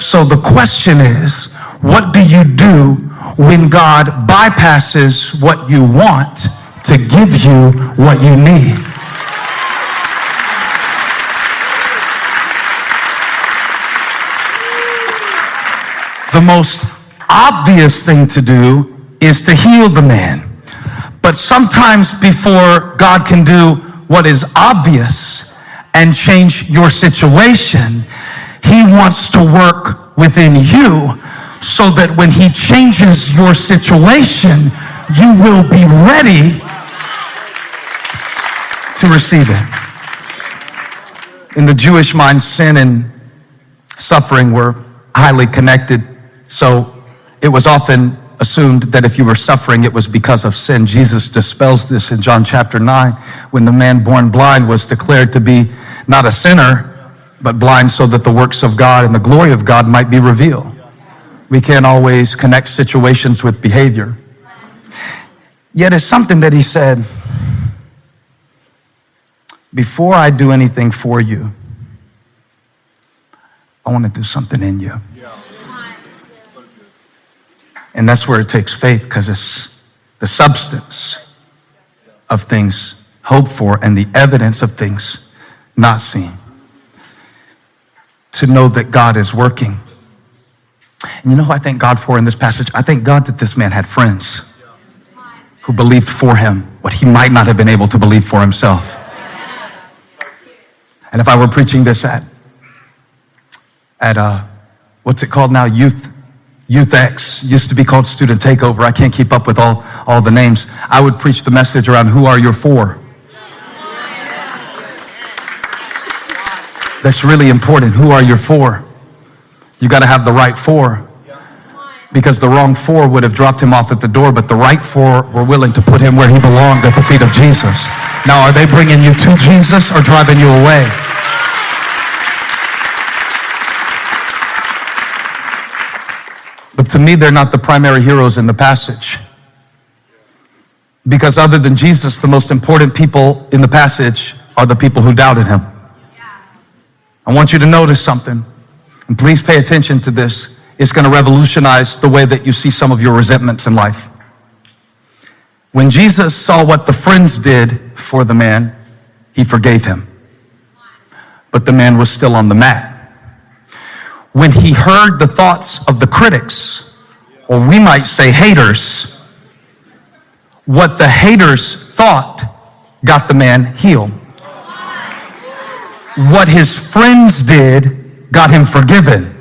So the question is, what do you do when God bypasses what you want to give you what you need? The most obvious thing to do is to heal the man. But sometimes before God can do what is obvious and change your situation, he wants to work within you so that when he changes your situation, you will be ready to receive it. In the Jewish mind, sin and suffering were highly connected. So it was often assumed that if you were suffering, it was because of sin. Jesus dispels this in John chapter 9, when the man born blind was declared to be not a sinner, but blind so that the works of God and the glory of God might be revealed. We can't always connect situations with behavior. Yet it's something that he said, before I do anything for you, I want to do something in you. And that's where it takes faith, because it's the substance of things hoped for and the evidence of things not seen. To know that God is working. And you know who I thank God for in this passage? I thank God that this man had friends who believed for him what he might not have been able to believe for himself. And if I were preaching this at what's it called now? Youth X, used to be called Student Takeover. I can't keep up with all the names. I would preach the message around who are your for. That's really important. Who are your for? You got to have the right for. Because the wrong for would have dropped him off at the door, but the right for were willing to put him where he belonged, at the feet of Jesus. Now, are they bringing you to Jesus or driving you away? But to me, they're not the primary heroes in the passage. Because other than Jesus, the most important people in the passage are the people who doubted him. I want you to notice something, and please pay attention to this. It's going to revolutionize the way that you see some of your resentments in life. When Jesus saw what the friends did for the man, he forgave him. But the man was still on the mat. When he heard the thoughts of the critics, or we might say haters, what the haters thought got the man healed. What his friends did got him forgiven.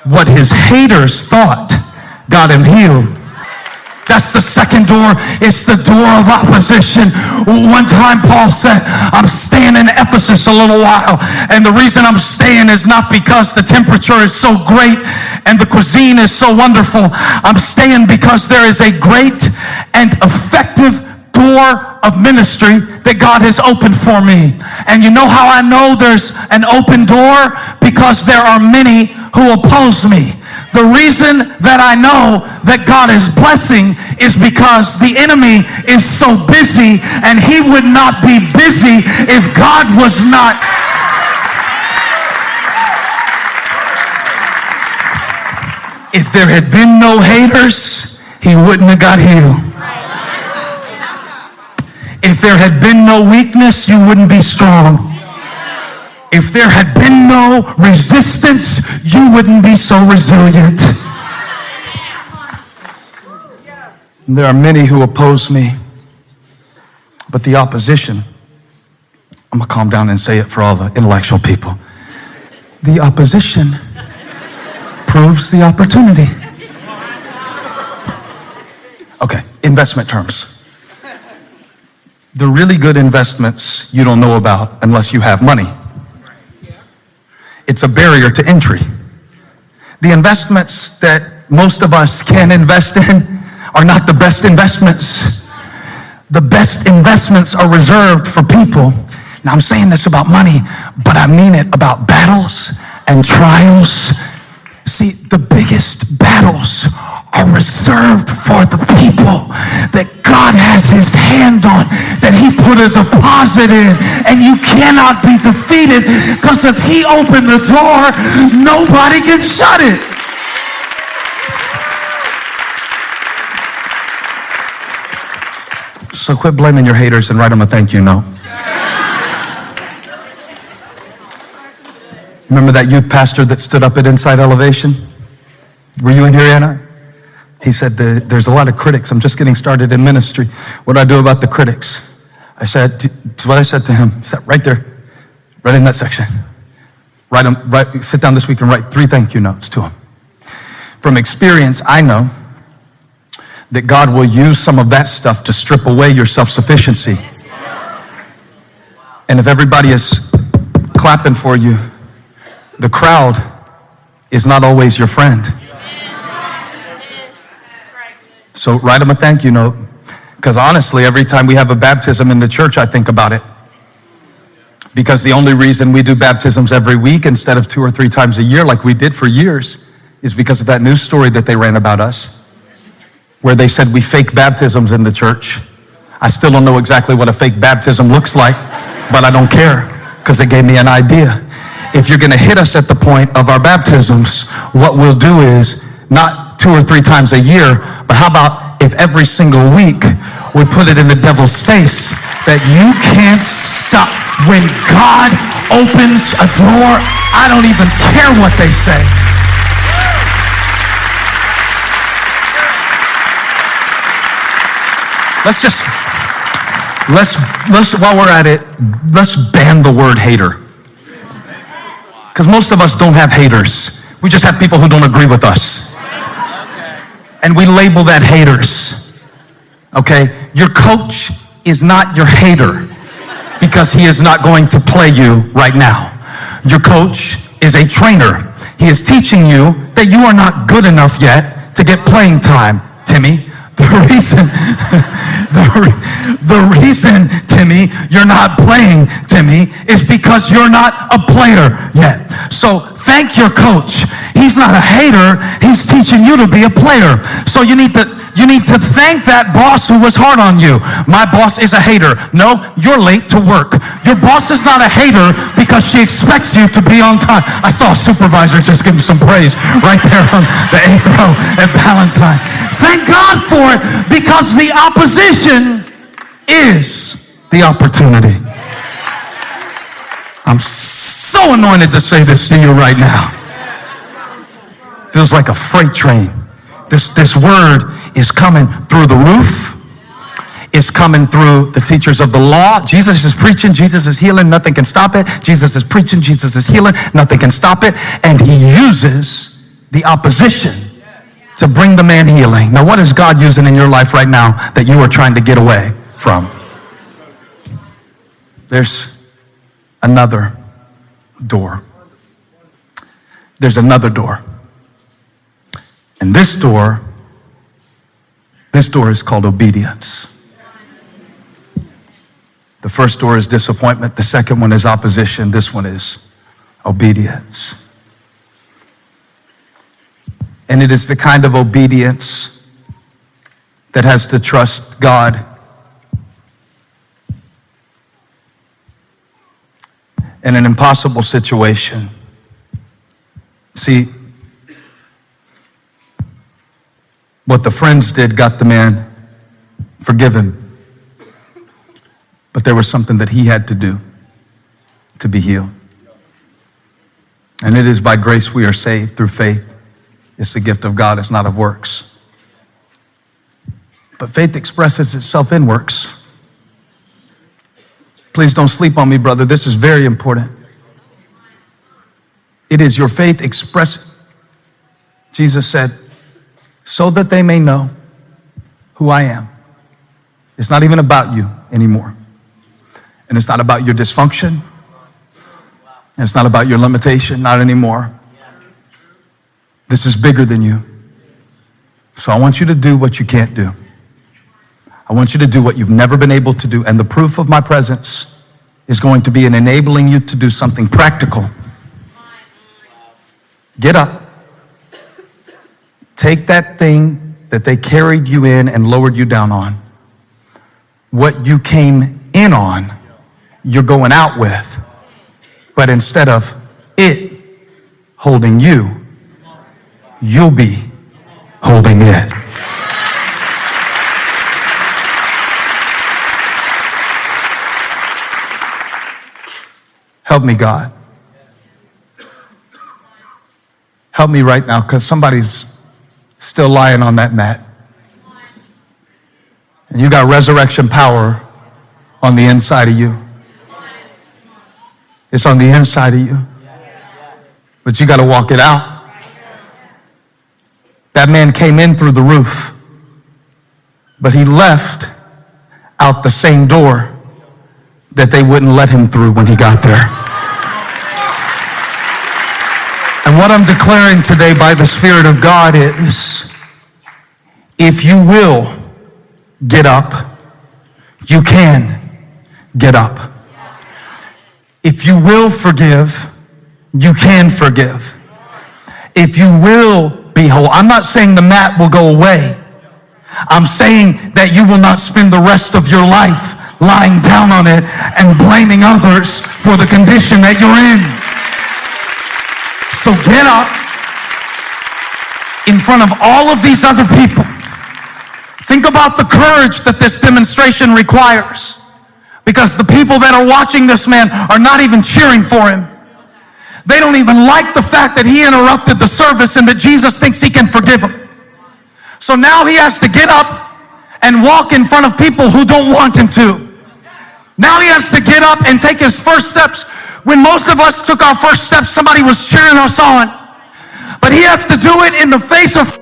What his haters thought got him healed. That's the second door. It's the door of opposition. One time Paul said, I'm staying in Ephesus a little while. And the reason I'm staying is not because the temperature is so great and the cuisine is so wonderful. I'm staying because there is a great and effective door of ministry that God has opened for me. And you know how I know there's an open door? Because there are many who oppose me. The reason that I know that God is blessing is because the enemy is so busy, and he would not be busy if God was not. If there had been no haters, he wouldn't have got healed. If there had been no weakness, you wouldn't be strong. If there had been no resistance, you wouldn't be so resilient. There are many who oppose me, but the opposition, I'm going to calm down and say it for all the intellectual people. The opposition proves the opportunity. Okay, investment terms. The really good investments you don't know about unless you have money. It's a barrier to entry. The investments that most of us can invest in are not the best investments. The best investments are reserved for people. Now, I'm saying this about money, but I mean it about battles and trials. See, the biggest battles are reserved for the people that God has his hand on, that he put a deposit in, and you cannot be defeated, because if he opened the door, nobody can shut it. So quit blaming your haters and write them a thank you note. Remember that youth pastor that stood up at Inside Elevation? Were you in here, Anna? He said, there's a lot of critics. I'm just getting started in ministry. What do I do about the critics? I said, what I said to him, he said, right there, right in that section. Sit down this week and write 3 thank you notes to him. From experience, I know that God will use some of that stuff to strip away your self-sufficiency. And if everybody is clapping for you, the crowd is not always your friend. So write them a thank you note. Because honestly, every time we have a baptism in the church, I think about it. Because the only reason we do baptisms every week instead of 2 or 3 times a year like we did for years is because of that news story that they ran about us, where they said we fake baptisms in the church. I still don't know exactly what a fake baptism looks like, but I don't care, because it gave me an idea. If you're going to hit us at the point of our baptisms, what we'll do is not 2 or 3 times a year, but how about if every single week we put it in the devil's face that you can't stop. When God opens a door, I don't even care what they say. Let's while we're at it, let's ban the word hater. Because most of us don't have haters. We just have people who don't agree with us. And we label that haters. Okay? Your coach is not your hater because he is not going to play you right now. Your coach is a trainer. He is teaching you that you are not good enough yet to get playing time, Timmy. The reason, Timmy, you're not playing, Timmy, is because you're not a player yet. So thank your coach. He's not a hater. He's teaching you to be a player. So you need to thank that boss who was hard on you. My boss is a hater. No, you're late to work. Your boss is not a hater because she expects you to be on time. I saw a supervisor just give him some praise right there on the 8th row at Valentine. Thank God for it, because the opposition is the opportunity. I'm so anointed to say this to you right now. Feels like a freight train. This word is coming through the roof. It's coming through the teachers of the law. Jesus is preaching. Jesus is healing. Nothing can stop it. Jesus is preaching. Jesus is healing. Nothing can stop it. And he uses the opposition to bring the man healing. Now, what is God using in your life right now that you are trying to get away from? There's another door. There's another door. And this door is called obedience. The first door is disappointment. The second one is opposition. This one is obedience. And it is the kind of obedience that has to trust God in an impossible situation. See, what the friends did got the man forgiven. But there was something that he had to do to be healed. And it is by grace we are saved through faith. It's the gift of God. It's not of works. But faith expresses itself in works. Please don't sleep on me, brother. This is very important. It is your faith express. Jesus said, so that they may know who I am. It's not even about you anymore. And it's not about your dysfunction. And it's not about your limitation, not anymore. This is bigger than you. So I want you to do what you can't do. I want you to do what you've never been able to do. And the proof of my presence is going to be in enabling you to do something practical. Get up. Take that thing that they carried you in and lowered you down on. What you came in on, you're going out with. But instead of it holding you, you'll be holding it. Help me, God. Help me right now, because somebody's still lying on that mat. And you got resurrection power on the inside of you. It's on the inside of you. But you got to walk it out. That man came in through the roof, but he left out the same door that they wouldn't let him through when he got there. And what I'm declaring today by the Spirit of God is, if you will get up, you can get up. If you will forgive, you can forgive. If you will be whole, I'm not saying the mat will go away. I'm saying that you will not spend the rest of your life lying down on it and blaming others for the condition that you're in. So get up in front of all of these other people. Think about the courage that this demonstration requires, because the people that are watching this man are not even cheering for him. They don't even like the fact that he interrupted the service and that Jesus thinks he can forgive him. So now he has to get up and walk in front of people who don't want him to. Now he has to get up and take his first steps. When most of us took our first steps, somebody was cheering us on. But he has to do it in the face of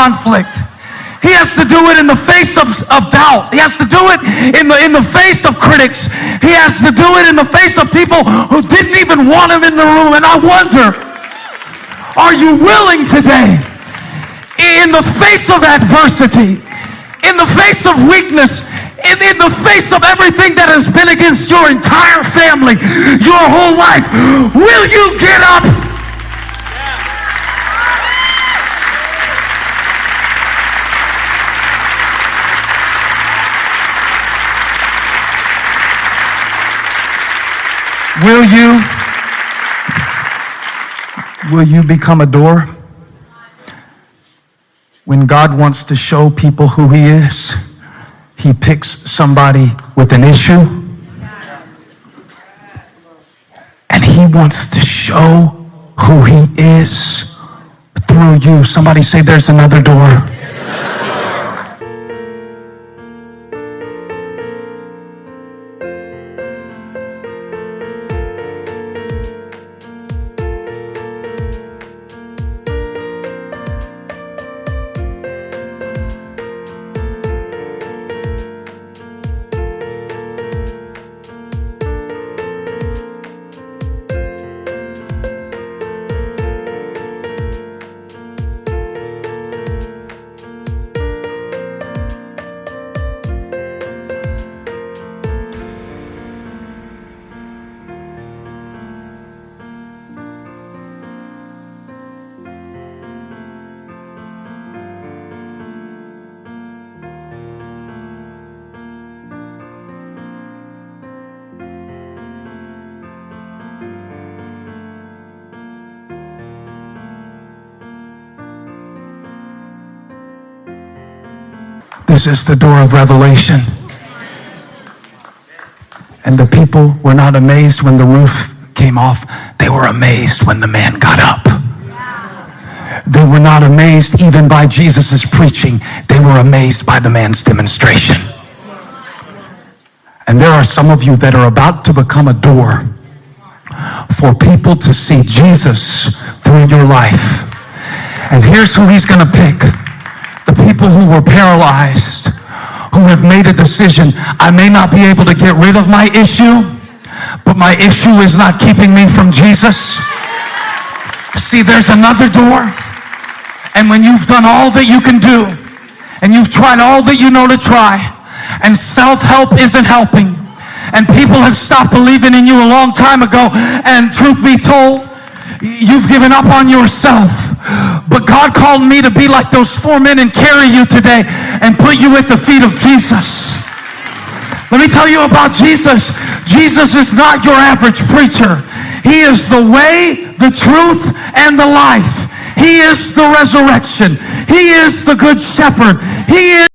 conflict. He has to do it in the face of doubt. He has to do it in the face of critics. He has to do it in the face of people who didn't even want him in the room. And I wonder, are you willing today, in the face of adversity, in the face of weakness, in the face of everything that has been against your entire family, your whole life, will you get up? Will you become a door? When God wants to show people who he is, he picks somebody with an issue, and he wants to show who he is through you. Somebody say, there's another door. This is the door of revelation. And the people were not amazed when the roof came off. They were amazed when the man got up. They were not amazed even by Jesus' preaching. They were amazed by the man's demonstration. And there are some of you that are about to become a door for people to see Jesus through your life. And here's who he's going to pick. The people who were paralyzed, who have made a decision. I may not be able to get rid of my issue, but my issue is not keeping me from Jesus. See, there's another door. And when you've done all that you can do, and you've tried all that you know to try, and self-help isn't helping, and people have stopped believing in you a long time ago, and truth be told, you've given up on yourself. But God called me to be like those 4 men and carry you today and put you at the feet of Jesus. Let me tell you about Jesus. Jesus is not your average preacher. He is the way, the truth, and the life. He is the resurrection. He is the good shepherd. He is